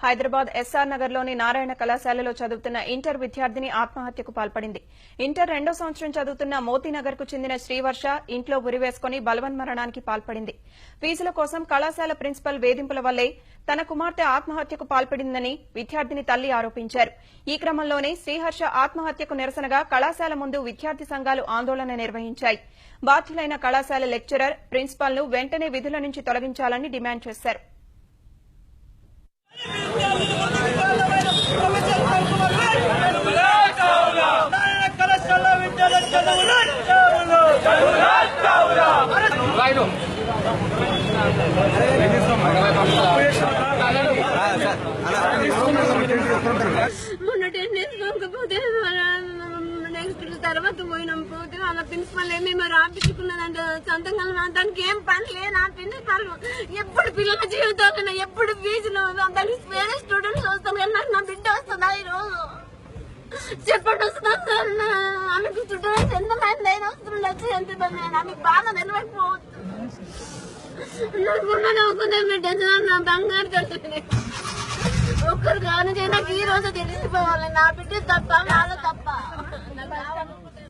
Hyderabad SR Nagar లోని నారాయణ కళాశాలలో చదువుతున్న ఇంటర్ విద్యార్థిని ఆత్మహత్యకు పాల్పడింది. ఇంటర్ 2వ సంవత్సరం చదువుతున్న మోతీనగర్ కు చెందిన శ్రీవర్ష ఇంట్లో ఉరివేసుకుని బలవన్మరణానికి పాల్పడింది. ఫీజుల కోసం కళాశాల ప్రిన్సిపల్ వేధింపుల వల్లే తన కుమార్తె ఆత్మహత్యకు పాల్పడిందని విద్యార్థిని తల్లి ఆరోపించారు. ఈ క్రమంలోనే శ్రీహర్ష ఆత్మహత్యకు నిరసనగా కళాశాల ముందు విద్యార్థి సంఘాలు ఆందోళన నిర్వహించాయి. బాధ్యులైన కళాశాల లెక్చరర్, ప్రిన్సిపాల్ ను వెంటనే విధుల నుంచి తొలగించాలని డిమాండ్ చేశారు. మొన్న 10 days పోకపోతే నెక్స్ట్ తర్వాత పోయినాం. పోతే వాళ్ళ ప్రిన్సిపల్ ఏమేమో రాపించుకున్నదంట సొంతంగా. దానికి ఏం పని లేదు. ఆ ప్రిన్సిపల్ ఎప్పుడు పిల్లల జీవితాలు ఎప్పుడు ఫీజులు దానికి వేరే స్టూడెంట్స్ వస్తాను కానీ నాకు నా బిడ్డ వస్తుందా ఈ రోజు చెప్పండి వస్తున్నా సార్. ఆమెకు స్టూడెంట్స్ ఎంతమంది అయినా వస్తుండొచ్చు, ఎంతమంది అయినా ఆమెకు బాధ నిలవకపోవచ్చు. నాకు ఉన్నది ఒక్కదే బిడ్డ నా బంగారు తల్లి. ఒక్కరు కానీ నాకు ఈ రోజు తెలిసిపోవాలి నా బిడ్డ తప్ప వాళ్ళ తప్ప.